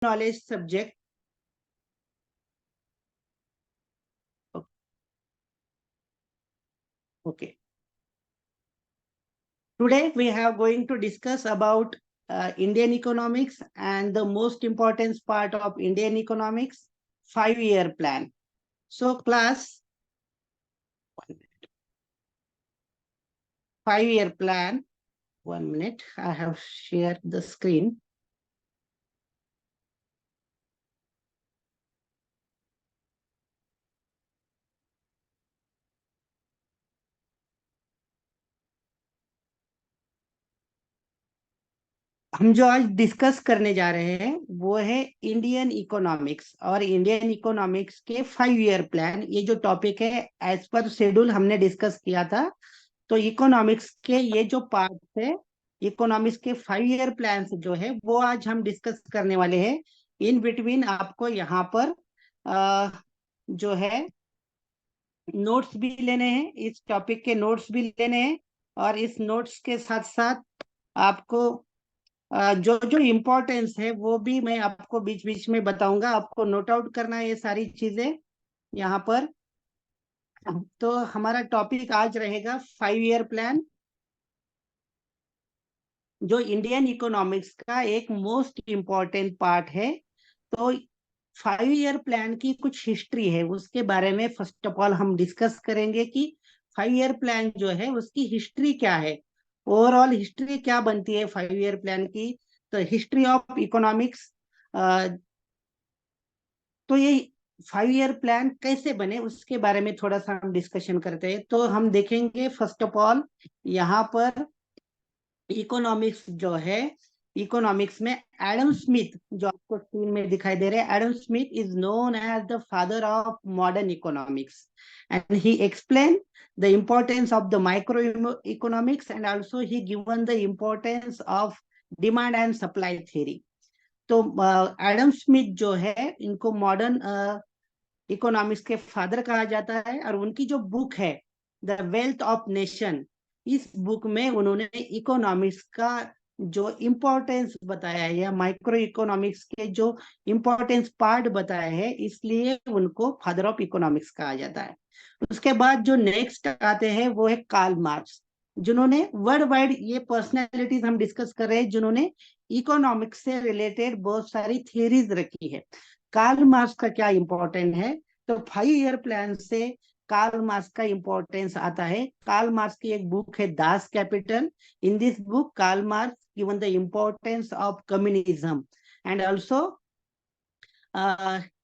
knowledge subject. Okay. Today we are going to discuss about Indian economics and the most important part of Indian economics, 5-year plan. So class, 5-year plan. 1 minute, I have shared the screen. हम जो आज discuss करने जा रहे हैं वो है Indian economics और इंडियन इकोनॉमिक्स के 5-year प्लान. ये जो टॉपिक है एज पर शेड्यूल हमने डिस्कस किया था. तो इकोनॉमिक्स के ये जो पार्ट है, इकोनॉमिक्स के 5-year प्लान जो है वो आज हम डिस्कस करने वाले हैं. इन बिटवीन आपको यहाँ पर जो है नोट्स भी लेने हैं, इस टॉपिक के नोट्स भी लेने हैं. और इस नोट्स के साथ साथ आपको जो जो इम्पोर्टेंस है वो भी मैं आपको बीच बीच में बताऊंगा. आपको नोट आउट करना है ये सारी चीजें यहाँ पर. तो हमारा टॉपिक आज रहेगा 5-year प्लान, जो इंडियन इकोनॉमिक्स का एक मोस्ट इम्पॉर्टेंट पार्ट है. तो 5-year प्लान की कुछ हिस्ट्री है, उसके बारे में फर्स्ट ऑफ ऑल हम डिस्कस करेंगे कि 5-year प्लान जो है उसकी हिस्ट्री क्या है, ओवरऑल हिस्ट्री क्या बनती है 5-year प्लान की. तो हिस्ट्री ऑफ इकोनॉमिक्स, तो ये 5-year प्लान कैसे बने उसके बारे में थोड़ा सा हम डिस्कशन करते हैं. तो हम देखेंगे फर्स्ट ऑफ ऑल यहाँ पर इकोनॉमिक्स जो है, इकोनॉमिक्स में एडम स्मिथ जो आपको स्क्रीन में दिखाई दे रहे हैं, Adam Smith is known as the father of modern economics and he explain the importance of the micro economics and also he given the importance of demand and supply theory. तो Adam Smith जो है इनको modern economics के father कहा जाता है. और उनकी जो बुक है द वेल्थ ऑफ नेशन, इस बुक में उन्होंने इकोनॉमिक्स का जो इम्पोर्टेंस बताया है या माइक्रो इकोनॉमिक्स के जो इम्पोर्टेंस पार्ट बताया है, इसलिए उनको फादर ऑफ इकोनॉमिक्स कहा जाता है. उसके बाद जो नेक्स्ट आते हैं वो है कार्ल मार्क्स, जिन्होंने वर्ल्ड वाइड, ये पर्सनैलिटीज हम डिस्कस कर रहे हैं जिन्होंने इकोनॉमिक्स से रिलेटेड बहुत सारी थियरीज रखी है. कार्ल मार्क्स का क्या इंपॉर्टेंट है, तो 5-year प्लान से कार्ल मार्क्स का इंपॉर्टेंस आता है. कार्ल मार्क्स की एक बुक है Das Capital. In this book Karl Marx given the importance of communism and also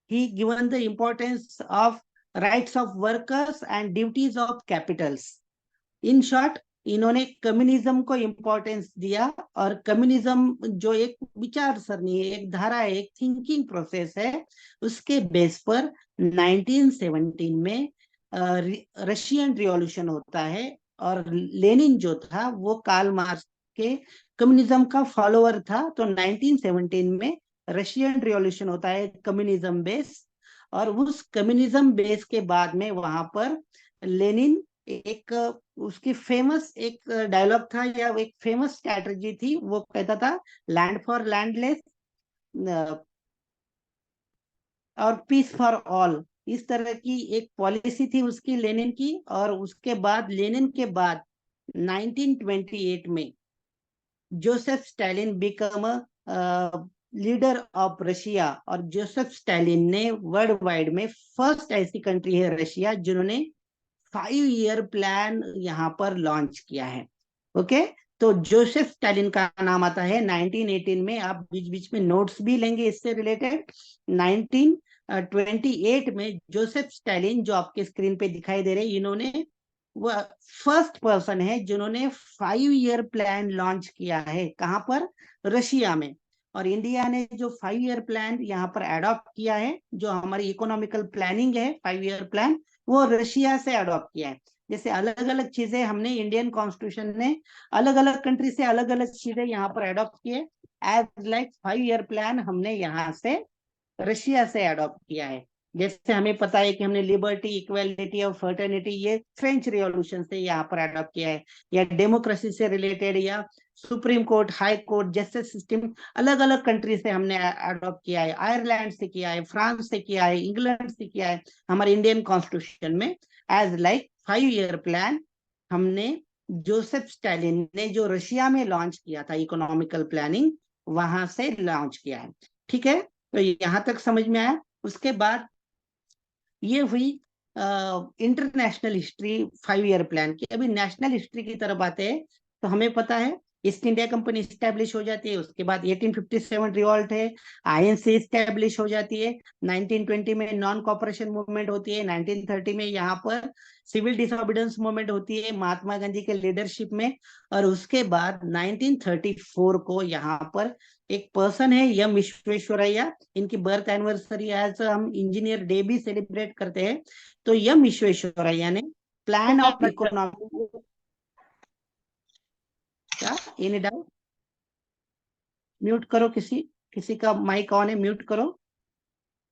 he given the importance of rights of workers and duties of capitals. In short, इन्होंने communism को importance दिया. और communism जो एक विचार सरणी है, एक धारा है, एक थिंकिंग प्रोसेस है, उसके बेस पर 1917 में रशियन रिवॉल्यूशन होता है. और लेनिन जो था वो कार्ल मार्क्स के कम्युनिज्म का फॉलोअर था. तो 1917 में रशियन रिवॉल्यूशन होता है कम्युनिज्म बेस. और उस कम्युनिज्म बेस के बाद में वहां पर लेनिन एक, उसकी फेमस एक डायलॉग था या एक फेमस स्ट्रैटेजी थी, वो कहता था लैंड फॉर लैंडलेस और पीस फॉर ऑल. इस तरह की एक पॉलिसी थी उसकी, लेनिन की. और उसके बाद लेनिन के बाद 1928 में Joseph Stalin become leader of Russia. और जोसेफ स्टालिन ने वर्ल्ड वाइड में फर्स्ट ऐसी कंट्री है रशिया जिन्होंने 5-year प्लान यहाँ पर लॉन्च किया है. ओके, तो जोसेफ स्टालिन का नाम आता है 1918 में. आप बीच बीच में नोट्स भी लेंगे इससे रिलेटेड. 1928 में जोसेफ स्टालिन जो आपके स्क्रीन पे दिखाई दे रहे हैं, इन्होंने वो फर्स्ट पर्सन है जिन्होंने 5-year प्लान लॉन्च किया है. कहाँ पर? रशिया में. और इंडिया ने जो 5-year प्लान यहाँ पर अडॉप्ट किया है, जो हमारी इकोनॉमिकल प्लानिंग है 5-year प्लान, वो रशिया से अडॉप्ट किया है. जैसे अलग अलग चीजें हमने, इंडियन कॉन्स्टिट्यूशन ने अलग अलग कंट्री से अलग अलग चीजें यहाँ पर अडॉप्ट किए. एज लाइक 5-year प्लान हमने यहाँ से रशिया से अडॉप्ट किया है. जैसे हमें पता है कि हमने लिबर्टी, इक्वालिटी और फर्टर्निटी ये फ्रेंच रिवॉल्यूशन से यहाँ पर अडॉप्ट किया है, या डेमोक्रेसी से रिलेटेड या सुप्रीम कोर्ट, हाई कोर्ट जैसे सिस्टम अलग अलग कंट्री से हमने अडॉप्ट किया है, आयरलैंड से किया है, फ्रांस से किया है, इंग्लैंड से किया है, हमारे इंडियन कॉन्स्टिट्यूशन में एज लाइक 5 ईयर प्लान हमने जोसेफ स्टालिन ने जो रशिया में लॉन्च किया था इकोनॉमिकल प्लानिंग, वहां से लॉन्च किया है। ठीक है, तो यहां तक समझ में आया। उसके बाद ये हुई इंटरनेशनल हिस्ट्री 5 ईयर प्लान की। अभी नेशनल हिस्ट्री की तरफ आते हैं तो हमें पता है ईस्ट इंडिया कंपनी स्टैब्लिश हो जाती है, उसके बाद 1857 रिवॉल्ट है, आईएनसी स्टैब्लिश हो जाती है, 1920 में नॉन कॉपरेशन मूवमेंट होती है, 1930 में यहाँ पर सिविल डिसोबीडियंस मूवमेंट होती है महात्मा गांधी के लीडरशिप में, और उसके बाद 1934 को यहाँ पर एक पर्सन है एम विश्वेश्वरैया, इनकी बर्थ एनिवर्सरी आज हम इंजीनियर डे भी सेलिब्रेट करते हैं। तो एम विश्वेश्वरैया ने प्लान ऑफ इकोनॉमी, क्या एनी डाउट? म्यूट करो, किसी किसी का माइक ऑन है, म्यूट करो।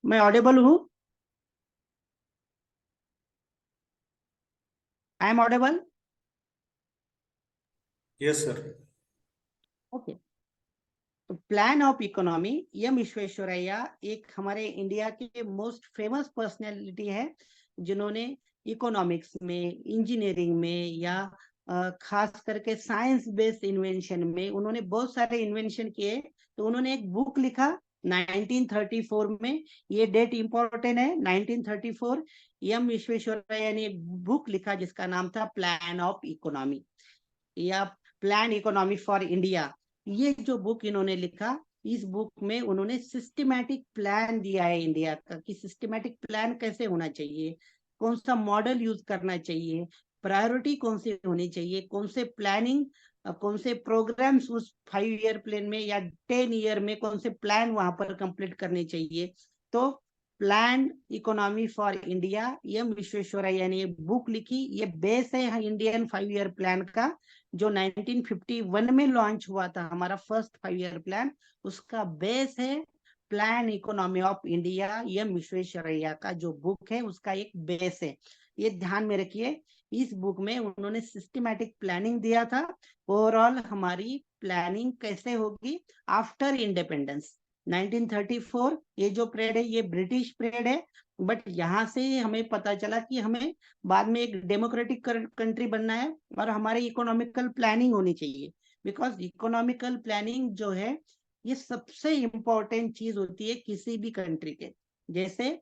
मैं ऑडिबल हूँ? I am audible? Yes sir. Okay. तो plan of economy, M Visvesvaraya एक हमारे इंडिया के मोस्ट फेमस पर्सनैलिटी है, जिन्होंने इकोनॉमिक्स में, इंजीनियरिंग में या खास करके साइंस बेस्ड इन्वेंशन में उन्होंने बहुत सारे इन्वेंशन किए। तो उन्होंने एक बुक लिखा 1934 में, ये डेट इंपॉर्टेंट है, 1934 एम विश्वेश्वरैया ने एक बुक लिखा जिसका नाम था प्लान ऑफ इकोनॉमी या प्लान इकोनॉमी फॉर इंडिया। ये जो बुक इन्होंने लिखा, इस बुक में उन्होंने सिस्टमैटिक प्लान दिया है इंडिया का, कि सिस्टमैटिक प्लान कैसे होना चाहिए, कौन सा मॉडल यूज करना चाहिए, प्रायोरिटी कौन सी होनी चाहिए, कौन से प्लानिंग, कौन से प्रोग्राम्स उस 5 ईयर प्लान में या 10 ईयर में कौन से प्लान वहां पर कंप्लीट करने चाहिए। तो plan economy for India, M Visvesvaraya ने बुक लिखी, ये बेस है इंडियन 5 ईयर प्लान का, जो 1951 में लॉन्च हुआ था हमारा फर्स्ट 5 ईयर प्लान, उसका बेस है plan economy of India, M Visvesvaraya का जो बुक है उसका एक बेस है। ये ध्यान में रखिए, इस बुक में उन्होंने सिस्टमैटिक प्लानिंग दिया था, ओवरऑल हमारी प्लानिंग कैसे होगी आफ्टर इंडिपेंडेंस। 1934 ये जो पीरियड है ये ब्रिटिश पीरियड है, बट यहाँ से हमें पता चला कि हमें बाद में एक डेमोक्रेटिक कंट्री बनना है और हमारी इकोनॉमिकल प्लानिंग होनी चाहिए, बिकॉज इकोनॉमिकल प्लानिंग जो है ये सबसे इम्पोर्टेंट चीज होती है किसी भी कंट्री के। जैसे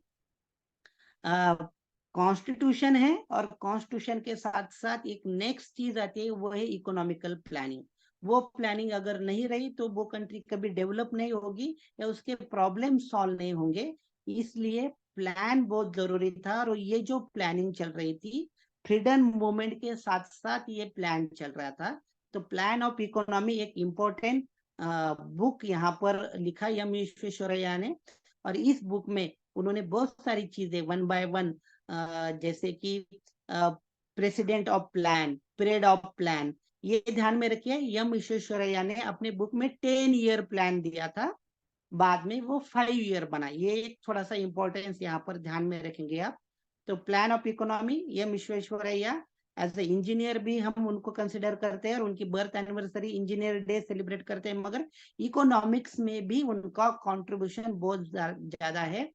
कॉन्स्टिट्यूशन है और कॉन्स्टिट्यूशन के साथ साथ एक नेक्स्ट चीज आती है, वो है इकोनॉमिकल प्लानिंग। वो प्लानिंग अगर नहीं रही तो वो कंट्री कभी डेवलप नहीं होगी या उसके प्रॉब्लम सॉल्व नहीं होंगे। इसलिए प्लान बहुत जरूरी था, और ये जो प्लानिंग चल रही थी फ्रीडम मूवमेंट के साथ साथ ये प्लान चल रहा था। तो प्लान ऑफ इकोनॉमी एक इम्पोर्टेंट बुक यहाँ पर लिखा एम विश्वेश्वरैया ने, और इस बुक में उन्होंने बहुत सारी चीजें वन बाय वन, जैसे कि president of plan, period of plan, ये ध्यान में रखिए। एम विश्वेश्वरैया ने अपने बुक में 10 ईयर प्लान दिया था, बाद में वो 5 ईयर बना, ये एक थोड़ा सा इंपॉर्टेंस यहाँ पर ध्यान में रखेंगे आप। तो plan of economy, M Visvesvaraya, as a engineer भी हम उनको कंसिडर करते हैं और उनकी birth anniversary engineer day celebrate करते हैं, मगर इकोनॉमिक्स में भी उनका कॉन्ट्रीब्यूशन बहुत ज्यादा है।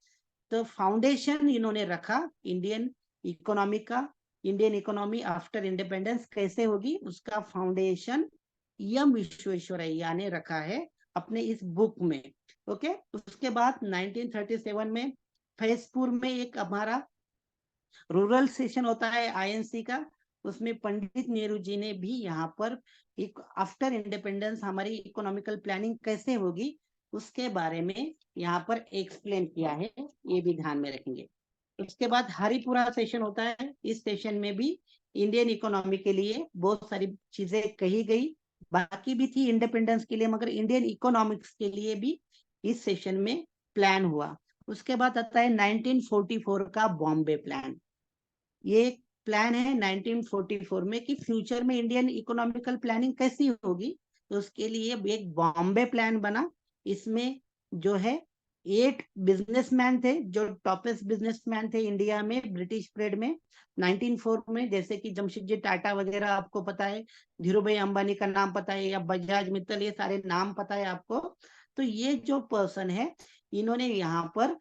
तो फाउंडेशन इन्होंने रखा इंडियन इकोनॉमी का, इंडियन इकोनॉमी आफ्टर इंडिपेंडेंस कैसे होगी उसका फाउंडेशन एम विश्वेश्वरैया ने रखा है अपने इस बुक में। ओके, उसके बाद 1937 में फैजपुर में एक हमारा रूरल सेशन होता है आईएनसी का, उसमें पंडित नेहरू जी ने भी यहाँ पर एक आफ्टर इंडिपेंडेंस हमारी इकोनॉमिकल प्लानिंग कैसे होगी उसके बारे में यहाँ पर एक्सप्लेन किया है, ये भी ध्यान में रखेंगे। उसके बाद हरिपुरा सेशन होता है, इस सेशन में भी इंडियन इकोनॉमी के लिए बहुत सारी चीजें कही गई, बाकी भी थी इंडिपेंडेंस के लिए, मगर इंडियन इकोनॉमिक्स के लिए भी इस सेशन में प्लान हुआ। उसके बाद आता है 1944 का बॉम्बे प्लान। ये प्लान है 1944 में कि फ्यूचर में इंडियन इकोनॉमिकल प्लानिंग कैसी होगी, तो उसके लिए एक बॉम्बे प्लान बना। इसमें जो है 8 बिजनेसमैन थे जो टॉपेस्ट बिजनेसमैन थे इंडिया में ब्रिटिश पीरियड में 1904 में, जैसे कि जमशेदजी टाटा वगैरह आपको पता है, धीरू भाई अंबानी का नाम पता है, या बजाज मित्तल, ये सारे नाम पता है आपको। तो ये जो पर्सन है, इन्होंने यहाँ पर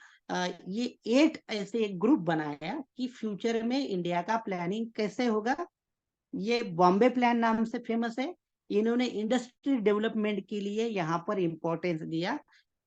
ये 8 ऐसे एक ग्रुप बनाया कि फ्यूचर में इंडिया का प्लानिंग कैसे होगा। ये बॉम्बे प्लान नाम से फेमस है। इन्होंने इंडस्ट्री डेवलपमेंट के लिए यहाँ पर इंपॉर्टेंस दिया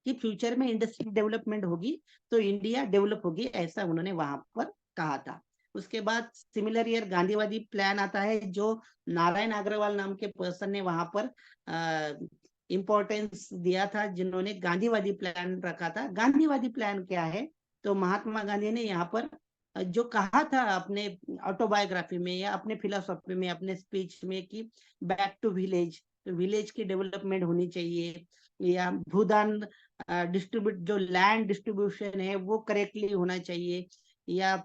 कि फ्यूचर में इंडस्ट्री डेवलपमेंट होगी तो इंडिया डेवलप होगी, ऐसा उन्होंने वहां पर कहा था। उसके बाद सिमिलर ईयर गांधीवादी प्लान आता है, जो नारायण अग्रवाल नाम के पर्सन ने वहां पर इंपॉर्टेंस दिया था, जिन्होंने गांधीवादी प्लान रखा था। गांधीवादी प्लान क्या है, तो महात्मा गांधी ने यहाँ पर जो कहा था अपने ऑटोबायोग्राफी में या अपने फिलोसॉफी में, अपने स्पीच में, कि बैक टू विलेज, विलेज की डेवलपमेंट होनी चाहिए, या भूदान डिस्ट्रीब्यूट, जो लैंड डिस्ट्रीब्यूशन है वो करेक्टली होना चाहिए, या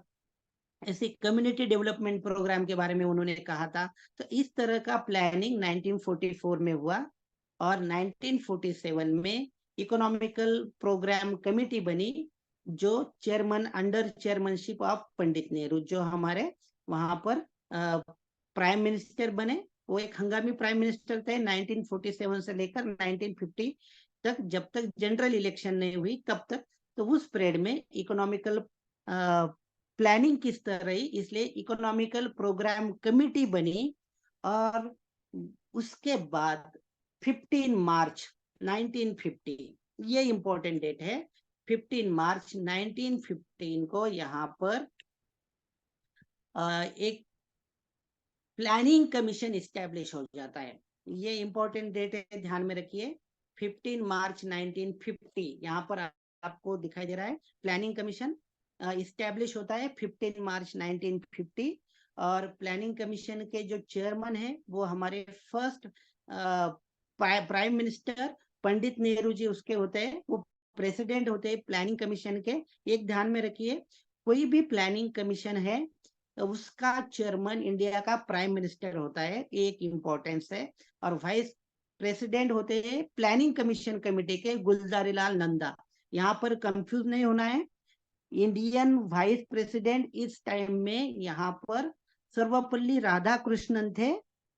ऐसे कम्युनिटी डेवलपमेंट प्रोग्राम के बारे में उन्होंने कहा था। तो इस तरह का प्लानिंग 1944 में हुआ, और 1947 में इकोनॉमिकल प्रोग्राम कमेटी बनी, जो chairman, under chairmanship of Pandit Nehru, जो हमारे वहां पर प्राइम मिनिस्टर बने। वो एक हंगामी प्राइम मिनिस्टर थे 1947 से लेकर 1950 तक, जब तक जनरल इलेक्शन नहीं हुई तब तक। तो उस पीरियड में इकोनॉमिकल प्लानिंग किस तरह रही, इसलिए इकोनॉमिकल प्रोग्राम कमेटी बनी। और उसके बाद 15 मार्च 1950, ये इंपॉर्टेंट डेट है, 15 मार्च 1915 को यहाँ पर एक प्लानिंग कमीशन इस्टेब्लिश हो जाता है। ये इंपॉर्टेंट डेट है, ध्यान में रखिए। 15 मार्च 1950 यहाँ पर आपको दिखाई दे रहा है, प्लानिंग कमीशन इस्टेब्लिश होता है 15 मार्च 1950। और प्लानिंग कमीशन के जो चेयरमैन है वो हमारे first prime minister Pandit Nehru ji उसके होते हैं, वो प्रेसिडेंट होते हैं प्लानिंग कमीशन के। एक ध्यान में रखिए, कोई भी प्लानिंग कमीशन है तो उसका चेयरमैन इंडिया का प्राइम मिनिस्टर होता है, एक इंपॉर्टेंस है। और वाइस प्रेसिडेंट होते हैं प्लानिंग कमीशन कमेटी के गुलजारी लाल नंदा। यहाँ पर कंफ्यूज नहीं होना है, इंडियन वाइस प्रेसिडेंट इस टाइम में यहाँ पर सर्वपल्ली राधाकृष्णन थे,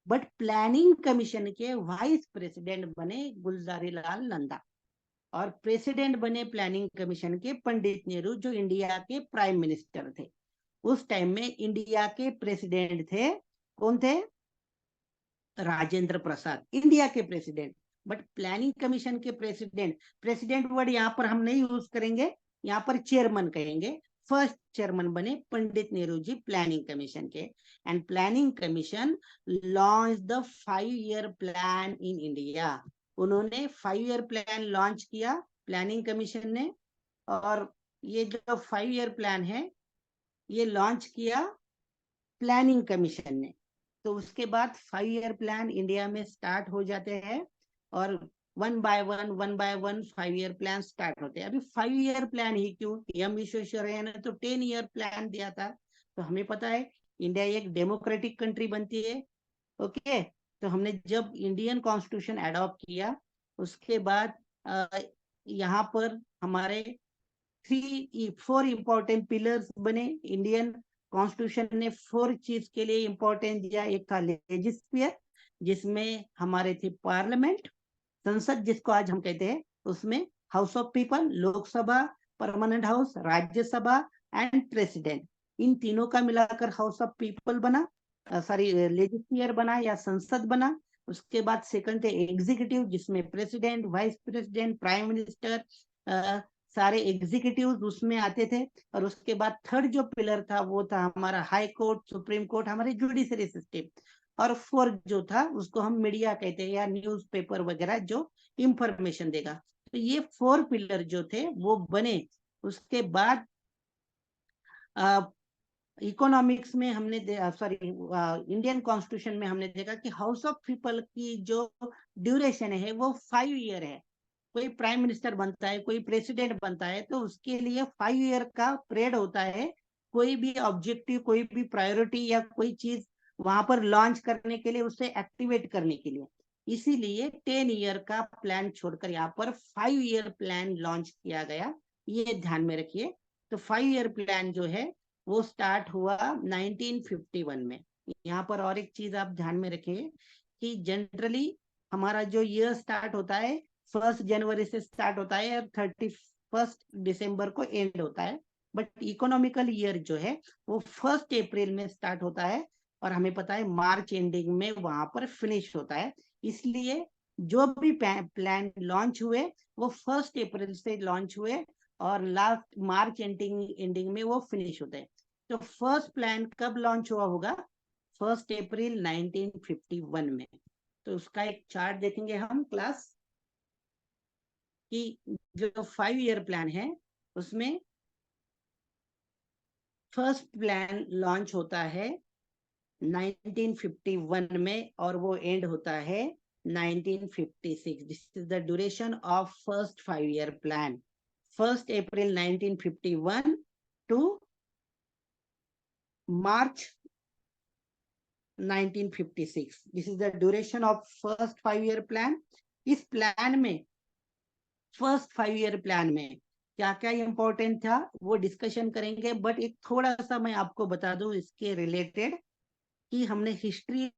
बट प्लानिंग कमीशन के वाइस प्रेसिडेंट बने गुलजारी लाल नंदा, और प्रेसिडेंट बने प्लानिंग कमीशन के पंडित नेहरू, जो इंडिया के प्राइम मिनिस्टर थे। उस टाइम में इंडिया के प्रेसिडेंट थे, कौन थे? राजेंद्र प्रसाद, इंडिया के प्रेसिडेंट। बट प्लानिंग कमीशन के प्रेसिडेंट, प्रेसिडेंट वर्ड यहाँ पर हम नहीं यूज करेंगे, यहाँ पर चेयरमैन कहेंगे। फर्स्ट चेयरमैन बने पंडित नेहरू जी प्लानिंग कमीशन के। And planning commission launch the 5-year plan in India. उन्होंने 5-year प्लान लॉन्च किया प्लानिंग कमीशन ने, और ये जो 5-year प्लान है ये लॉन्च किया प्लानिंग कमीशन ने। तो उसके बाद 5-year प्लान इंडिया में स्टार्ट हो जाते हैं, और one by one 5-year plan start होते हैं। अभी 5-year प्लान ही क्यों, एम विश्वेश्वरैया ने तो 10-year प्लान दिया था। तो हमें पता है इंडिया एक डेमोक्रेटिक कंट्री बनती है, ओके। तो हमने जब इंडियन कॉन्स्टिट्यूशन अडॉप्ट किया, उसके बाद यहाँ पर हमारे 4 इंपॉर्टेंट पिलर्स बने। इंडियन कॉन्स्टिट्यूशन ने 4 चीज के लिए इंपॉर्टेंस दिया। एक था लेजिस्लेचर, जिसमें हमारे थे पार्लियामेंट, संसद जिसको आज हम कहते हैं, उसमें house of people, Lok Sabha, permanent house, Rajya Sabha and president, इन तीनों का मिलाकर हाउस ऑफ पीपल बना, सॉरी लेजिस्लेचर बना या संसद बना। उसके बाद सेकंड थे एग्जीक्यूटिव, जिसमें president, vice president, prime minister, सारे एग्जीक्यूटिव उसमें आते थे। और उसके बाद थर्ड जो पिलर था वो था हमारा हाई कोर्ट, सुप्रीम कोर्ट, हमारे जुडिशरी सिस्टम। और फोर्थ जो था उसको हम मीडिया कहते हैं, या न्यूज़पेपर वगैरह जो इंफॉर्मेशन देगा। तो ये 4 पिलर जो थे वो बने। उसके बाद इकोनॉमिक्स में हमने सॉरी इंडियन कॉन्स्टिट्यूशन में हमने देखा कि हाउस ऑफ पीपल की जो ड्यूरेशन है वो 5 ईयर है। कोई प्राइम मिनिस्टर बनता है, कोई प्रेसिडेंट बनता है, तो उसके लिए 5 ईयर का पीरियड होता है। कोई भी ऑब्जेक्टिव, कोई भी प्रायोरिटी या कोई चीज वहां पर लॉन्च करने के लिए, उसे एक्टिवेट करने के लिए, इसीलिए 10 ईयर का प्लान छोड़कर यहाँ पर 5 ईयर प्लान लॉन्च किया गया। ये ध्यान में रखिए। तो 5 ईयर प्लान जो है वो स्टार्ट हुआ 1951 में। यहाँ पर और एक चीज आप ध्यान में रखिए कि जनरली हमारा जो ईयर स्टार्ट होता है 1 जनवरी से स्टार्ट होता है और 31 दिसंबर को एंड होता है। बट इकोनॉमिकल ईयर जो है वो 1 अप्रैल में स्टार्ट होता है और हमें पता है मार्च एंडिंग में वहां पर फिनिश होता है। इसलिए जो भी प्लान लॉन्च हुए वो 1 अप्रैल से लॉन्च हुए और लास्ट मार्च एंडिंग में वो फिनिश होते हैं। तो फर्स्ट प्लान कब लॉन्च हुआ होगा? 1 अप्रैल 1951 में। तो उसका एक चार्ट देखेंगे हम क्लास कि जो 5 ईयर प्लान है उसमें फर्स्ट प्लान लॉन्च होता है 1951 में और वो एंड होता है 1956। This is the duration of first 5 year plan, 1 April 1951 to March 1956। This is the duration of first 5 year plan. इस प्लान में फर्स्ट 5 ईयर प्लान में क्या क्या इंपॉर्टेंट था वो डिस्कशन करेंगे। बट एक थोड़ा सा मैं आपको बता दूं इसके रिलेटेड कि हमने हिस्ट्री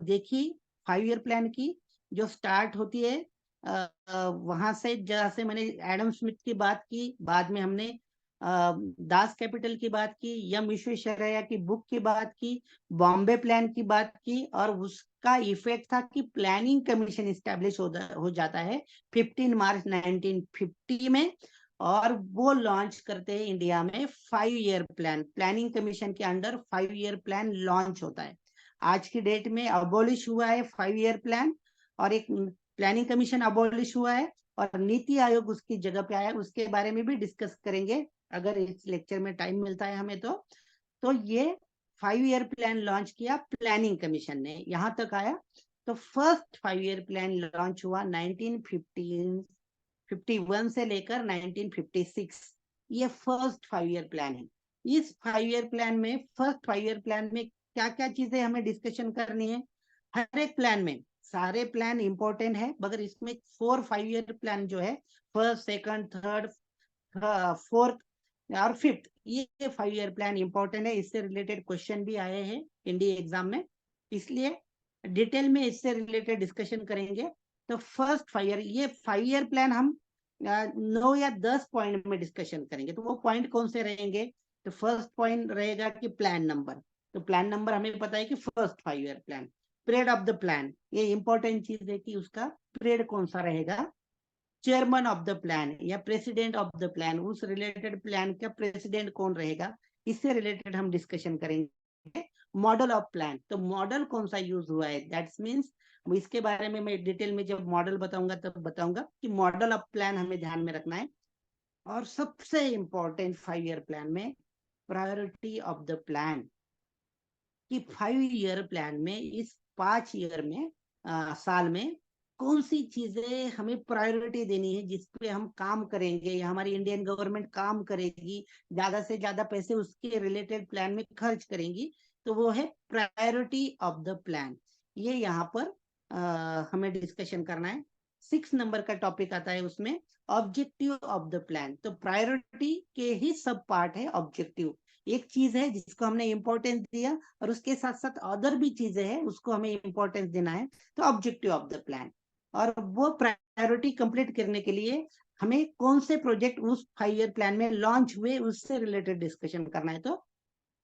देखी 5 ईयर प्लान की जो स्टार्ट होती है वहां से, जहां से मैंने एडम स्मिथ की बात की, बाद में हमने दास कैपिटल की बात की, एम विश्वेश्वरैया की बुक की बात की, बॉम्बे प्लान की बात की, और उसका इफेक्ट था कि प्लानिंग कमीशन इस्टेब्लिश हो जाता है 15 मार्च 1950 में। और वो लॉन्च करते हैं इंडिया में 5 ईयर प्लान। प्लानिंग कमीशन के अंडर 5 ईयर प्लान लॉन्च होता है। आज की डेट में अबॉलिश हुआ है 5 ईयर प्लान और एक प्लानिंग कमीशन अबॉलिश हुआ है और नीति आयोग उसकी जगह पे आया। उसके बारे में भी डिस्कस करेंगे अगर इस लेक्चर में टाइम मिलता है हमें। तो ये 5 ईयर प्लान लॉन्च किया प्लानिंग कमीशन ने, यहां तक आया। तो फर्स्ट 5 ईयर प्लान लॉन्च हुआ 1951 से लेकर 1956। ये फर्स्ट 5 ईयर प्लान है। इस 5 ईयर प्लान में, फर्स्ट 5 ईयर प्लान में क्या क्या चीजें हमें डिस्कशन करनी है? हर एक प्लान में, सारे प्लान इंपॉर्टेंट है मगर इसमें 4 5 ईयर प्लान जो है, फर्स्ट सेकंड थर्ड फोर्थ और फिफ्थ, ये 5 ईयर प्लान इंपॉर्टेंट है। इससे रिलेटेड क्वेश्चन भी आए हैं इंडिया एग्जाम में, इसलिए डिटेल में इससे रिलेटेड डिस्कशन करेंगे। तो फर्स्ट 5 ईयर, ये 5 ईयर प्लान हम 9 या 10 पॉइंट में डिस्कशन करेंगे। तो वो पॉइंट कौन से रहेंगे? तो फर्स्ट पॉइंट रहेगा कि प्लान नंबर। तो प्लान नंबर हमें पता है कि first 5 year plan. Period of the plan, ये इंपॉर्टेंट चीज है कि उसका पीरियड कौन सा रहेगा। चेयरमैन ऑफ द प्लान या प्रेसिडेंट ऑफ द प्लान, उस रिलेटेड प्लान का प्रेसिडेंट कौन रहेगा, इससे रिलेटेड हम डिस्कशन करेंगे। मॉडल ऑफ प्लान, तो मॉडल कौन सा यूज हुआ है, दैट्स मीन्स इसके बारे में मैं डिटेल में जब मॉडल बताऊंगा तब बताऊंगा कि मॉडल ऑफ प्लान हमें ध्यान में रखना है। और सबसे इंपॉर्टेंट 5 ईयर प्लान में प्रायोरिटी ऑफ द प्लान, कि 5 ईयर प्लान में इस 5 ईयर में साल में कौन सी चीजें हमें प्रायोरिटी देनी है, जिस पे हम काम करेंगे या हमारी इंडियन गवर्नमेंट काम करेगी, ज्यादा से ज्यादा पैसे उसके रिलेटेड प्लान में खर्च करेंगी। तो वो है प्रायोरिटी ऑफ द प्लान। ये यहाँ पर हमें डिस्कशन करना है। 6 नंबर का टॉपिक आता है उसमें ऑब्जेक्टिव ऑफ द प्लान। तो प्रायोरिटी के ही सब पार्ट है ऑब्जेक्टिव। एक चीज है जिसको हमने इंपॉर्टेंस दिया और उसके साथ साथ अदर भी चीजें हैं उसको हमें इंपॉर्टेंस देना है, तो ऑब्जेक्टिव ऑफ द प्लान। और वो प्रायोरिटी कंप्लीट करने के लिए हमें कौन से प्रोजेक्ट उस 5 ईयर प्लान में लॉन्च हुए उससे रिलेटेड डिस्कशन करना है। तो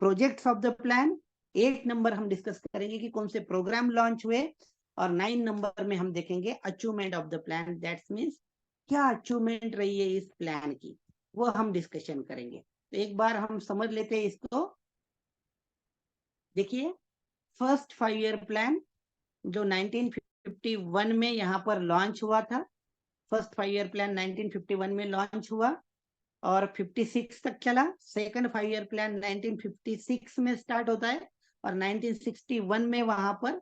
projects of the plan 8 number हम डिस्कस करेंगे कि कौन से प्रोग्राम लॉन्च हुए। और 9 नंबर में हम देखेंगे achievement of the plan, that's means क्या अचीवमेंट रही है इस प्लान की, वो हम डिस्कशन करेंगे। तो एक बार हम समझ लेते हैं इसको। देखिए, फर्स्ट 5 ईयर प्लान जो 1951 में यहाँ पर लॉन्च हुआ था, फर्स्ट 5 ईयर प्लान 1951 में लॉन्च हुआ और 56 तक चला। सेकंड 5 ईयर प्लान 1956 में स्टार्ट होता है और 1961 में वहां पर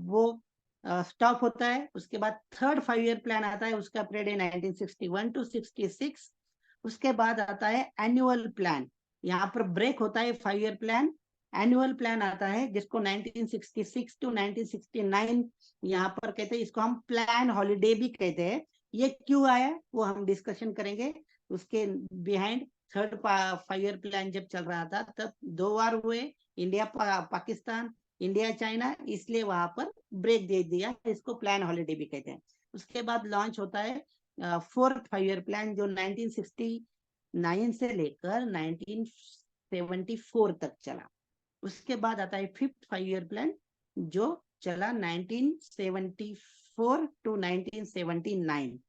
वो स्टॉप होता है। उसके बाद थर्ड 5 ईयर प्लान आता है, उसका पीरियड है 1961 टू 66। उसके बाद आता है एनुअल प्लान, यहाँ पर ब्रेक होता है 5 ईयर प्लान। एनुअल प्लान आता है जिसको 1966 टू 1969 यहाँ पर कहते हैं, इसको हम प्लान हॉलीडे भी कहते हैं। ये क्यों आया वो हम डिस्कशन करेंगे। उसके बिहाइंड थर्ड 5 ईयर प्लान जब चल रहा था तब 2 बार हुए, इंडिया पाकिस्तान, इंडिया चाइना, इसलिए वहां पर ब्रेक दे दिया, इसको प्लान हॉलिडे भी कहते हैं। उसके बाद लॉन्च होता है 4th 5 ईयर प्लान जो 1969 से लेकर 1974 तक चला। उसके बाद आता है 5th 5 ईयर प्लान जो चला 1974 टू 1979।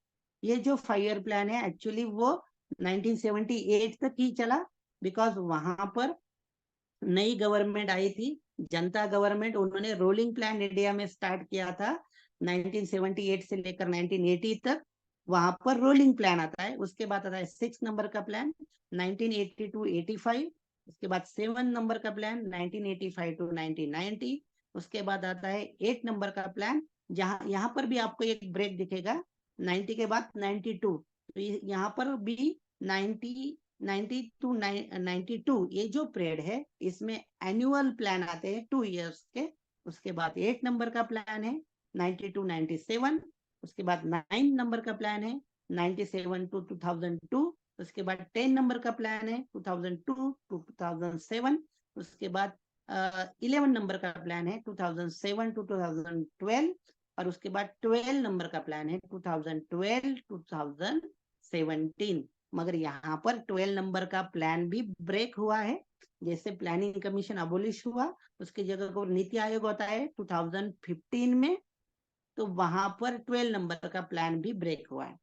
ये जो 5 ईयर प्लान है एक्चुअली वो 1978 तक ही चला, बिकॉज वहां पर नई गवर्नमेंट आई थी, जनता गवर्नमेंट, उन्होंने रोलिंग प्लान इंडिया में स्टार्ट किया था 1978 से लेकर 1980 तक, वहां पर रोलिंग प्लान आता है। उसके बाद आता है 6 नंबर का प्लान 1980 टू 85, उसके बाद 7 नंबर का प्लान 1985 टू 1990, उसके बाद आता है 8 नंबर का प्लान, जहां यहाँ पर भी आपको एक ब्रेक दिखेगा 90 के बाद 92, तो यहाँ पर भी 90 टू 92 ये जो पीरियड है इसमें एनुअल प्लान आते हैं 2 इयर्स के। उसके बाद 8 नंबर का प्लान है 90 टू 97, उसके बाद 9 नंबर का प्लान है 97 टू 2002, उसके बाद 10 नंबर का प्लान है 2002 टू 2007, उसके बाद 11 नंबर का प्लान है 2007 टू 2012, और उसके बाद 12 नंबर का प्लान है 2012 2017। मगर यहाँ पर 12 नंबर का प्लान भी ब्रेक हुआ है, जैसे प्लानिंग कमीशन अबोलिश हुआ, उसकी जगह को नीति आयोग होता है 2015 में, तो वहां पर 12 नंबर का प्लान भी ब्रेक हुआ है।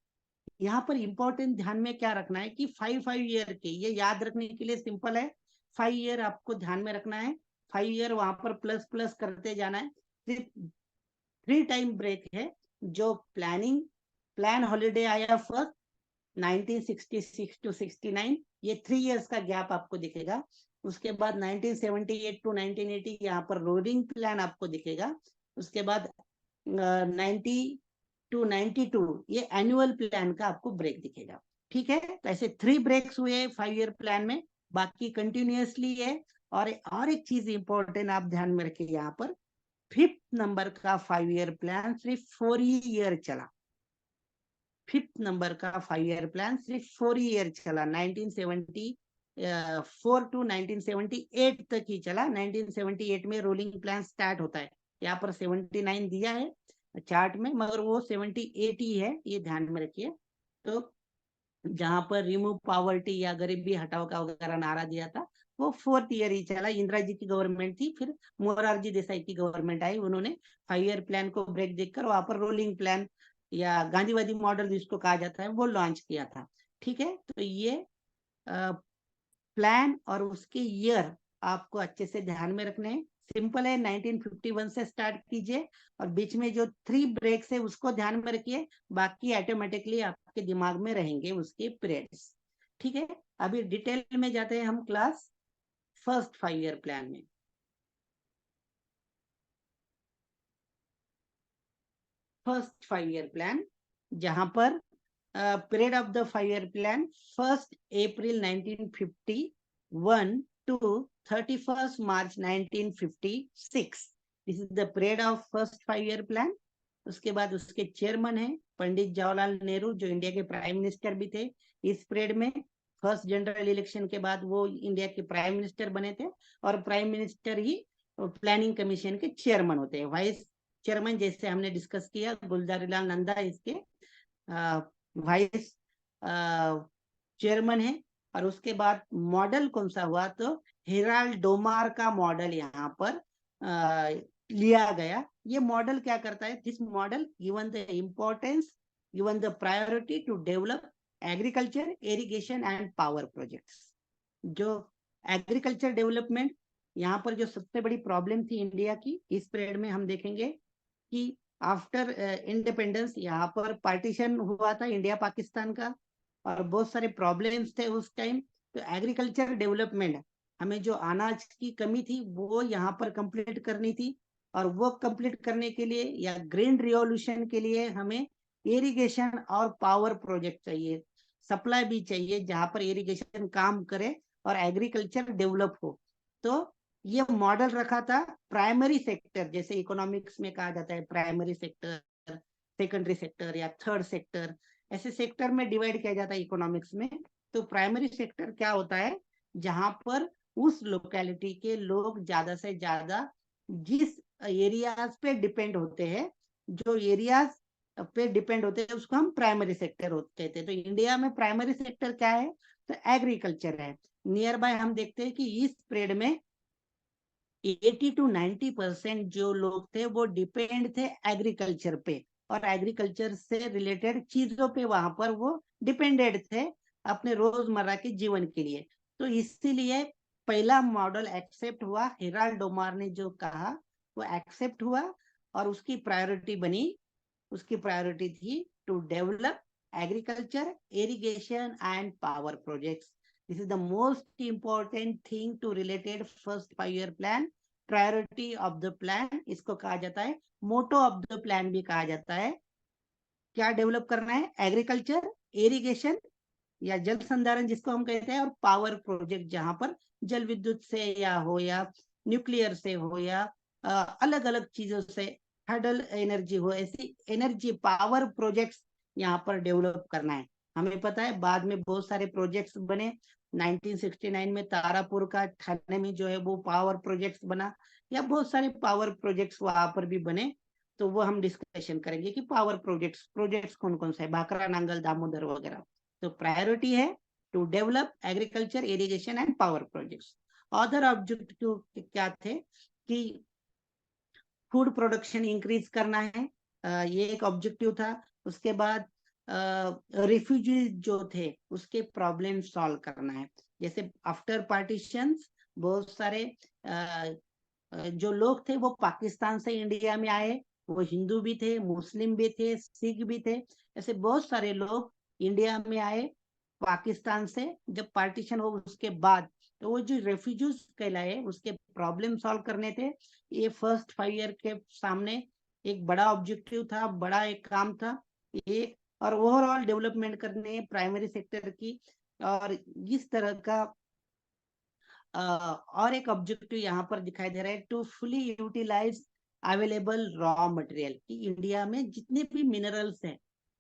यहाँ पर इंपॉर्टेंट ध्यान में क्या रखना है कि 5 ईयर के, ये याद रखने के लिए सिंपल है, 5 ईयर आपको ध्यान में रखना है, 5 ईयर वहां पर प्लस प्लस करते जाना है। सिर्फ 3 टाइम ब्रेक है, जो प्लान हॉलिडे आया फर्स्ट 1966 टू 69, ये 3 इयर्स का गैप आपको दिखेगा। उसके बाद 1978 टू 1980 यहाँ पर रोलिंग प्लान आपको दिखेगा। उसके बाद 90 टू 92 ये एनुअल प्लान का आपको ब्रेक दिखेगा। ठीक है, तो ऐसे 3 ब्रेक्स हुए 5 ईयर प्लान में, बाकी कंटिन्यूअसली है। और एक चीज इंपॉर्टेंट आप ध्यान में रखिए, यहाँ पर 5th नंबर का 5 ईयर प्लान सिर्फ 4 ईयर चला। 5th नंबर का 5 ईयर प्लान सिर्फ 4 ईयर चला, 1974 टू 1978 तक ही चला। 1978 में रोलिंग प्लान स्टार्ट होता है, यहाँ पर 79 दिया है चार्ट में, मगर वो 78 ही है, ये ध्यान में रखिए। तो जहां पर रिमूव पॉवर्टी या गरीबी हटाओ का वगैरह नारा दिया था, वो 4th ईयर ही चला। इंदिरा जी की गवर्नमेंट थी, फिर मोरारजी देसाई की गवर्नमेंट आई, उन्होंने 5 ईयर प्लान को ब्रेक देकर वहां पर रोलिंग प्लान या गांधीवादी मॉडल जिसको कहा जाता है वो लॉन्च किया था। ठीक है, तो ये प्लान और उसके ईयर आपको अच्छे से ध्यान में रखने हैं। सिंपल है, 1951 से स्टार्ट कीजिए और बीच में जो 3 ब्रेक्स है उसको ध्यान में रखिए, बाकी ऑटोमेटिकली आपके दिमाग में रहेंगे उसके पीरियड्स। ठीक है, अभी डिटेल में जाते हैं हम क्लास फर्स्ट 5 ईयर प्लान में। फर्स्ट 5 ईयर प्लान, जहां पर period of the 5 year plan 1 April 1951 to 31 March 1956, this is the period of first 5 year plan. उसके बाद उसके चेयरमैन है पंडित जवाहरलाल नेहरू, जो इंडिया के प्राइम मिनिस्टर भी थे इस पीरियड में। फर्स्ट जनरल इलेक्शन के बाद वो इंडिया के प्राइम मिनिस्टर बने थे, और प्राइम मिनिस्टर ही प्लानिंग कमीशन के चेयरमैन होते हैं। वाइस चेयरमैन जैसे हमने डिस्कस किया गुलजारीलाल नंदा इसके वाइस चेयरमैन है। और उसके बाद मॉडल कौन सा हुआ, तो हेराल्ड डोमार का मॉडल यहाँ पर लिया गया। ये मॉडल क्या करता है, this model given the importance, given the priority to develop agriculture, irrigation and power projects. जो एग्रीकल्चर डेवलपमेंट, यहाँ पर जो सबसे बड़ी प्रॉब्लम थी इंडिया की इस पीरियड में, हम देखेंगे कि आफ्टर इंडिपेंडेंस यहाँ पर पार्टीशन हुआ था इंडिया पाकिस्तान का, और बहुत सारे प्रॉब्लम्स थे उस टाइम। तो एग्रीकल्चर डेवलपमेंट, हमें जो अनाज की कमी थी वो यहाँ पर कंप्लीट करनी थी, और वो कंप्लीट करने के लिए या ग्रीन रिवॉल्यूशन के लिए हमें इरिगेशन और पावर प्रोजेक्ट चाहिए, सप्लाई भी चाहिए, जहां पर इरिगेशन काम करे और एग्रीकल्चर डेवलप हो। तो ये मॉडल रखा था प्राइमरी सेक्टर, जैसे इकोनॉमिक्स में कहा जाता है प्राइमरी सेक्टर, सेकेंडरी सेक्टर या थर्ड सेक्टर, ऐसे सेक्टर में डिवाइड किया जाता है इकोनॉमिक्स में। तो प्राइमरी सेक्टर क्या होता है, जहां पर उस लोकेलिटी के लोग ज्यादा से ज्यादा जिस एरियाज पे डिपेंड होते हैं, जो एरियाज पे डिपेंड होते हैं, उसको हम प्राइमरी सेक्टर कहते हैं। तो इंडिया में प्राइमरी सेक्टर क्या है, तो एग्रीकल्चर है। नियर बाय हम देखते हैं कि इस पीरियड में 80 to 90% जो लोग थे वो डिपेंड थे एग्रीकल्चर पे, और एग्रीकल्चर से रिलेटेड चीजों पे वहां पर वो डिपेंडेड थे अपने रोजमर्रा के जीवन के लिए। तो इसीलिए पहला मॉडल एक्सेप्ट हुआ, हेराल्ड डोमार ने जो कहा वो एक्सेप्ट हुआ, और उसकी प्रायोरिटी बनी, उसकी प्रायोरिटी थी to develop agriculture, irrigation and power projects. This is the most important thing to related first 5 year plan, priority of the plan इसको कहा जाता है, मोटो ऑफ द प्लान भी कहा जाता है। क्या डेवलप करना है, एग्रीकल्चर, इरिगेशन या जल संधारण जिसको हम कहते हैं, और पावर प्रोजेक्ट जहां पर जल विद्युत से या हो, या न्यूक्लियर से हो, या अलग अलग चीजों से हाइडल एनर्जी हो, ऐसी एनर्जी पावर प्रोजेक्ट्स यहाँ पर डेवलप करना है। हमें पता है बाद में बहुत सारे प्रोजेक्ट्स बने, 1969 में तारापुर का ठाणे में जो है वो पावर प्रोजेक्ट्स बना, या बहुत सारे पावर प्रोजेक्ट्स वहां पर भी बने। तो वो हम डिस्कशन करेंगे कि पावर प्रोजेक्ट्स प्रोजेक्ट्स कौन कौन से है, भाखरा नांगल दामोदर वगैरह। तो प्रायोरिटी है to develop agriculture, irrigation and power projects. Other objective क्या थे कि फूड प्रोडक्शन इंक्रीज करना है, ये एक ऑब्जेक्टिव था। उसके बाद रिफ्यूजी जो थे उसके प्रॉब्लम सॉल्व करना है। जैसे आफ्टर पार्टीशंस बहुत सारे जो लोग थे वो पाकिस्तान से इंडिया में आए, वो हिंदू भी थे, मुस्लिम भी थे, सिख भी थे, ऐसे बहुत सारे लोग इंडिया में आए पाकिस्तान से। जब पार्टीशन हो उसके बाद, तो वो जो रेफ्यूजीज कहलाए उसके प्रॉब्लम सॉल्व करने थे। ये फर्स्ट 5 year के सामने एक बड़ा ऑब्जेक्टिव था, बड़ा एक काम था ये। और ओवरऑल डेवलपमेंट करने प्राइमरी सेक्टर की, और इस तरह का और एक ऑब्जेक्टिव यहाँ पर दिखाई दे रहा है, to fully utilise available raw material, कि इंडिया में जितने भी मिनरल्स हैं,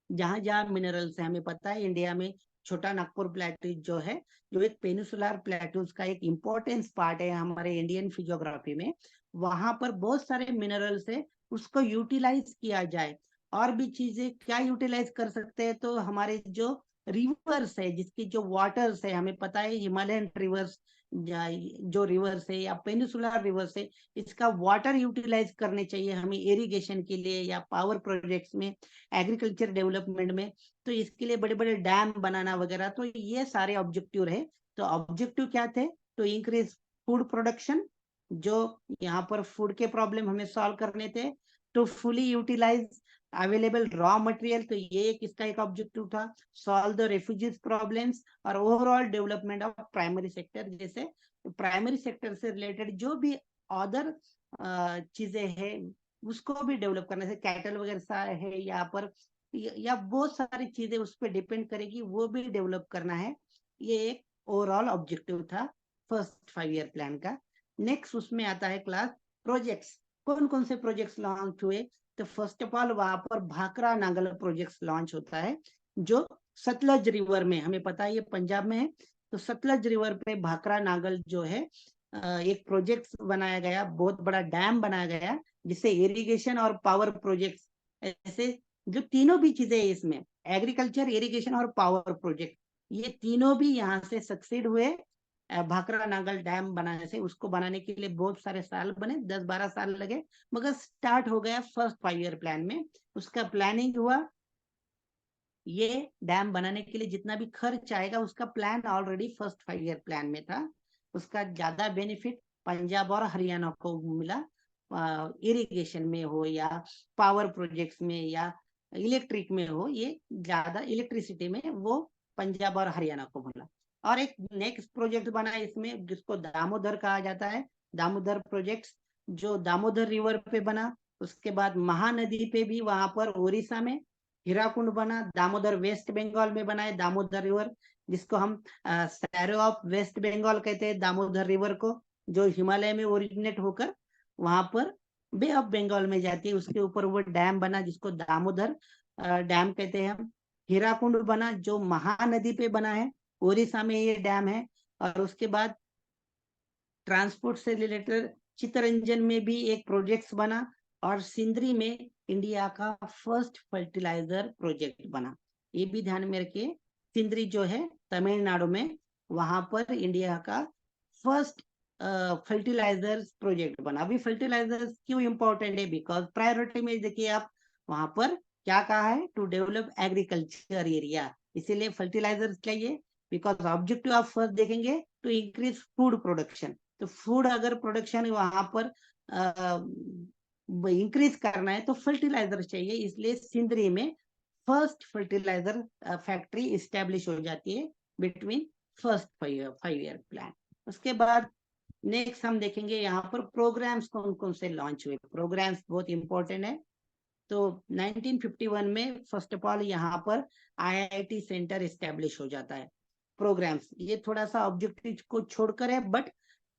जहां जहां मिनरल्स है, हमें पता है इंडिया में छोटा नागपुर प्लेटू जो है, जो एक पेनिसुलर प्लेटूज का एक इम्पोर्टेंस पार्ट है हमारे इंडियन फिजियोग्राफी में, वहां पर बहुत सारे मिनरल्स है, उसको यूटिलाइज किया जाए। और भी चीजें क्या यूटिलाइज कर सकते हैं, तो हमारे जो रिवर्स है, जिसकी जो वाटर्स है, हमें पता है हिमालयन रिवर्स जो रिवर्स है या पेनिसुलर रिवर्स है, इसका वाटर यूटिलाइज करने चाहिए हमें इरिगेशन के लिए या पावर प्रोजेक्ट्स में, एग्रीकल्चर डेवलपमेंट में। तो इसके लिए बड़े बड़े डैम बनाना वगैरह, तो ये सारे ऑब्जेक्टिव रहे। तो ऑब्जेक्टिव क्या थे, तो इंक्रीज फूड प्रोडक्शन, जो यहाँ पर फूड के प्रॉब्लम हमें सॉल्व करने थे, to fully utilise available raw material, तो ये इसका एक ऑब्जेक्टिव था, सॉल्व द रेफ्यूजीज प्रॉब्लम्स, और overall development of primary sector. जैसे प्राइमरी सेक्टर से रिलेटेड जो भी अदर चीजें हैं उसको भी डेवलप करने से, कैटल वगैरह है यहाँ पर, या बहुत सारी चीजें उस पर डिपेंड करेगी, वो भी डेवलप करना है। ये एक ओवरऑल ऑब्जेक्टिव था फर्स्ट 5 year प्लान का। नेक्स्ट उसमें आता है क्लास प्रोजेक्ट्स, कौन कौन से प्रोजेक्ट्स लॉन्च हुए। तो फर्स्ट ऑफ ऑल वहां पर भाखरा नांगल प्रोजेक्ट्स लॉन्च होता है, जो सतलज रिवर में, हमें पता है ये पंजाब में है, तो सतलज रिवर पे भाखरा नांगल जो है एक प्रोजेक्ट बनाया गया, बहुत बड़ा डैम बनाया गया, जिससे इरिगेशन और पावर प्रोजेक्ट्स, ऐसे जो तीनों भी चीजें है इसमें, एग्रीकल्चर, इरिगेशन और पावर प्रोजेक्ट, ये तीनों भी यहाँ से सक्सीड हुए भाखरा नांगल डैम बनाने से। उसको बनाने के लिए बहुत सारे साल बने, 10-12 साल लगे, मगर स्टार्ट हो गया फर्स्ट 5 year प्लान में। उसका प्लानिंग हुआ, ये डैम बनाने के लिए जितना भी खर्च आएगा उसका plan already first 5 year plan में था। उसका ज्यादा बेनिफिट पंजाब और हरियाणा को मिला, इरिगेशन में हो या पावर प्रोजेक्ट्स में या इलेक्ट्रिक में हो, ये ज्यादा इलेक्ट्रिसिटी में वो पंजाब और हरियाणा को मिला। और एक नेक्स्ट प्रोजेक्ट बना इसमें जिसको दामोदर कहा जाता है, दामोदर प्रोजेक्ट्स, जो दामोदर रिवर पे बना। उसके बाद महानदी पे भी वहां पर उड़ीसा में हीराकुंड बना, दामोदर वेस्ट बंगाल में बना है दामोदर रिवर, जिसको हम सैरो ऑफ वेस्ट बंगाल कहते हैं दामोदर रिवर को, जो हिमालय में ओरिजिनेट होकर वहां पर बे ऑफ बंगाल में जाती है। उसके ऊपर वो डैम बना जिसको दामोदर डैम कहते हैं हम। हीराकुंड बना जो महानदी पे बना है, ओडिशा में ये डैम है। और उसके बाद ट्रांसपोर्ट से रिलेटेड चितरंजन में भी एक प्रोजेक्ट बना, और सिंदरी में इंडिया का फर्स्ट फर्टिलाइजर प्रोजेक्ट बना। ये भी ध्यान में रखिए, सिंदरी जो है तमिलनाडु में, वहां पर इंडिया का फर्स्ट फर्टिलाइजर प्रोजेक्ट बना। अभी फर्टिलाइजर क्यों इंपॉर्टेंट है? बिकॉज प्रायोरिटी में देखिए आप, वहां पर क्या कहा है? टू डेवलप एग्रीकल्चर एरिया, इसीलिए फर्टिलाइजर चाहिए। बिकॉज ऑब्जेक्टिव आप फर्स्ट देखेंगे टू इंक्रीज फूड प्रोडक्शन, तो फूड अगर प्रोडक्शन वहां पर इंक्रीज करना है तो फर्टिलाइजर चाहिए, इसलिए सिंदरी में फर्स्ट फर्टिलाइजर फैक्ट्री इस्टेब्लिश हो जाती है बिटवीन फर्स्ट 5 ईयर प्लान। उसके बाद नेक्स्ट हम देखेंगे यहाँ पर प्रोग्राम्स कौन कौन से लॉन्च हुए। प्रोग्राम्स बहुत इंपॉर्टेंट है। तो 1951 में फर्स्ट ऑफ ऑल यहाँ पर आईआईटी सेंटर इस्टेब्लिश हो जाता है। प्रोग्राम्स ये थोड़ा सा ऑब्जेक्टिव को छोड़कर है, बट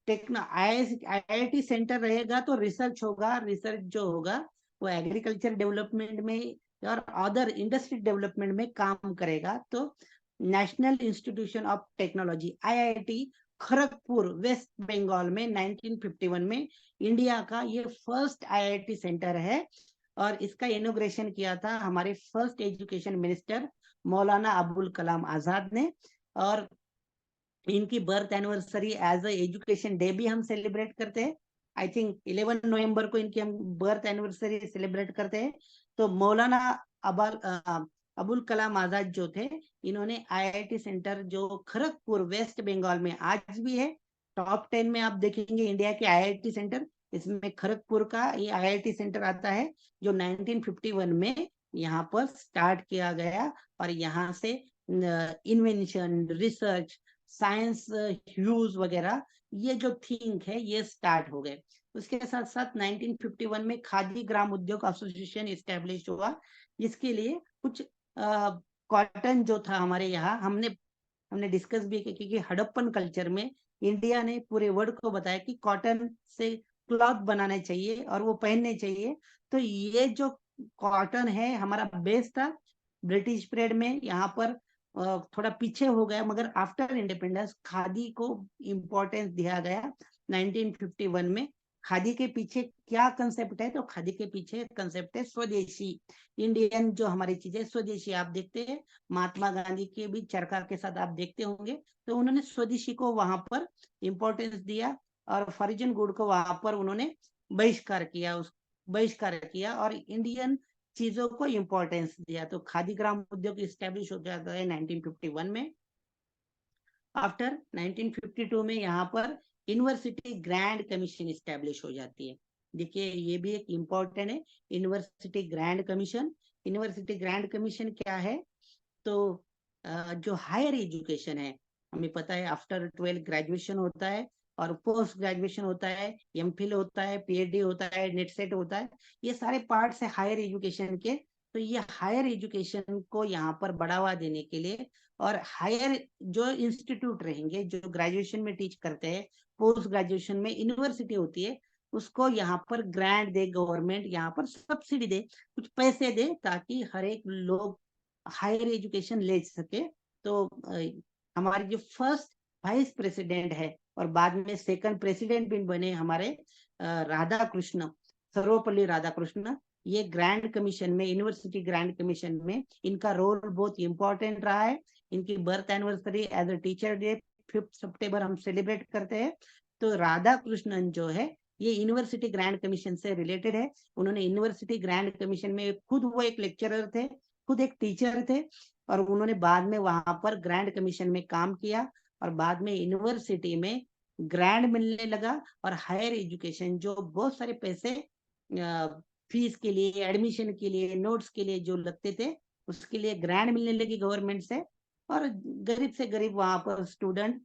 आईआईटी सेंटर रहेगा तो रिसर्च होगा, रिसर्च जो होगा वो एग्रीकल्चर डेवलपमेंट में और अदर इंडस्ट्री डेवलपमेंट में काम करेगा। तो national institution of technology IIT Kharagpur West Bengal में 1951 में इंडिया का ये फर्स्ट आईआईटी सेंटर है। और इसका इनोग्रेशन किया था हमारे first education minister Maulana Abul Kalam Azad ने। और इनकी birth anniversary as a education day भी हम सेलिब्रेट करते हैं। आई थिंक 11 नवंबर को इनकी हम बर्थ एनिवर्सरी सेलिब्रेट करते हैं। तो मौलाना अबुल कलाम आजाद जो थे, इन्होंने आईआईटी सेंटर जो खड़गपुर वेस्ट बंगाल में आज भी है, टॉप 10 में आप देखेंगे इंडिया के आईआईटी सेंटर, इसमें खड़गपुर का ये आईआईटी सेंटर आता है, जो 1951 में यहाँ पर स्टार्ट किया गया। और यहाँ से इन्वेंशन, रिसर्च, साइंस ह्यूज वगैरह ये जो थिंक है ये स्टार्ट हो गए। उसके साथ साथ 1951 में खादी ग्राम उद्योग एसोसिएशन इस्टेब्लिश हुआ, जिसके लिए कुछ कॉटन जो था हमारे यहाँ, हमने डिस्कस भी किया कि हड़प्पन कल्चर में इंडिया ने पूरे वर्ल्ड को बताया कि कॉटन से क्लॉथ बनाने चाहिए और वो पहनने चाहिए। तो ये जो कॉटन है हमारा बेस था। ब्रिटिश पीरियड में यहाँ पर थोड़ा पीछे हो गया, मगर आफ्टर इंडिपेंडेंस खादी को इम्पोर्टेंस दिया गया 1951 में। खादी के पीछे क्या कंसेप्ट है? तो खादी के पीछे कंसेप्ट है स्वदेशी, इंडियन जो हमारी चीजें स्वदेशी। आप देखते हैं महात्मा गांधी के भी चरखा के साथ आप देखते होंगे, तो उन्होंने स्वदेशी को वहां पर इम्पोर्टेंस दिया, और फॉरेन गुड को वहां पर उन्होंने बहिष्कार किया और इंडियन चीजों को इम्पोर्टेंस दिया। तो खादी ग्राम उद्योग स्टैब्लिश हो जाता है 1951 में। आफ्टर 1952 में यहाँ पर यूनिवर्सिटी ग्रैंड कमीशन स्टैब्लिश हो जाती है। देखिए ये भी एक इम्पोर्टेंट है, university grant commission. University grant commission क्या है? तो जो हायर एजुकेशन है, हमें पता है आफ्टर 12 ग्रेजुएशन होता है और पोस्ट ग्रेजुएशन होता है, एमफिल होता है, पीएचडी होता है, नेट सेट होता है, ये सारे पार्ट्स है हायर एजुकेशन के। तो ये हायर एजुकेशन को यहाँ पर बढ़ावा देने के लिए, और हायर जो इंस्टीट्यूट रहेंगे जो ग्रेजुएशन में टीच करते हैं, पोस्ट ग्रेजुएशन में यूनिवर्सिटी होती है, उसको यहाँ पर ग्रांट दे गवर्नमेंट, यहाँ पर सब्सिडी दे, कुछ पैसे दे, ताकि हर एक लोग हायर एजुकेशन ले सके। तो हमारे जो फर्स्ट वाइस प्रेसिडेंट है और बाद में सेकंड प्रेसिडेंट भी बने हमारे राधा कृष्ण, सर्वपल्ली राधाकृष्ण, ये ग्रैंड कमीशन में, यूनिवर्सिटी ग्रैंड कमीशन में इनका रोल बहुत इंपॉर्टेंट रहा है। इनकी birth anniversary as a teacher day 5 सितंबर हम सेलिब्रेट करते हैं। तो राधा कृष्णन जो है ये यूनिवर्सिटी ग्रैंड कमीशन से रिलेटेड है। उन्होंने यूनिवर्सिटी ग्रैंड कमीशन में खुद वो एक लेक्चरर थे, खुद एक टीचर थे, और उन्होंने बाद में वहां पर ग्रैंड कमीशन में काम किया, और बाद में यूनिवर्सिटी में ग्रैंड मिलने लगा। और हायर एजुकेशन जो बहुत सारे पैसे फीस के लिए, एडमिशन के लिए, नोट्स के लिए जो लगते थे, उसके लिए ग्रैंड मिलने लगी गवर्नमेंट से, और गरीब से गरीब वहां पर स्टूडेंट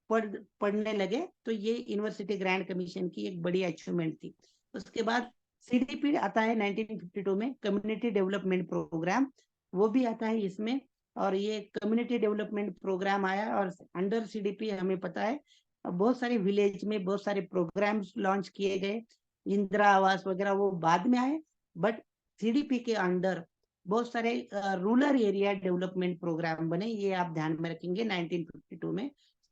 पढ़ने लगे। तो ये यूनिवर्सिटी ग्रैंड कमीशन की एक बड़ी अचीवमेंट थी। उसके बाद सीडीपी आता है 1952 में, कम्युनिटी डेवलपमेंट प्रोग्राम, वो भी आता है इसमें। और ये कम्युनिटी डेवलपमेंट प्रोग्राम आया, और अंडर सीडीपी हमें पता है बहुत सारे विलेज में बहुत सारे प्रोग्राम्स लॉन्च किए गए, इंदिरा आवास वगैरह वो बाद में आए, बट सीडीपी के अंडर बहुत सारे रूरल एरिया डेवलपमेंट प्रोग्राम बने, ये आप ध्यान में रखेंगे 1952 में।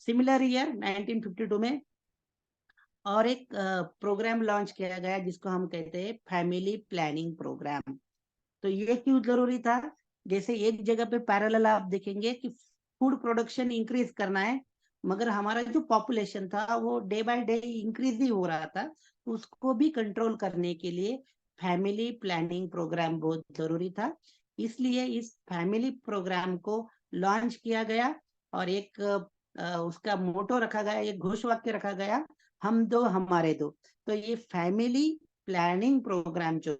सिमिलर ईयर 1952 में और एक प्रोग्राम लॉन्च किया गया जिसको हम कहते हैं फैमिली प्लानिंग प्रोग्राम। तो ये क्यों जरूरी था? जैसे एक जगह पे पैरेलल आप देखेंगे कि फूड प्रोडक्शन इंक्रीज करना है, मगर हमारा जो पॉपुलेशन था वो डे बाय डे इंक्रीज ही हो रहा था, तो उसको भी कंट्रोल करने के लिए फैमिली प्लानिंग प्रोग्राम बहुत जरूरी था। इसलिए इस फैमिली प्रोग्राम को लॉन्च किया गया और एक उसका मोटो रखा गया, एक घोष वाक्य रखा गया, हम दो हमारे दो। तो ये फैमिली प्लानिंग प्रोग्राम जो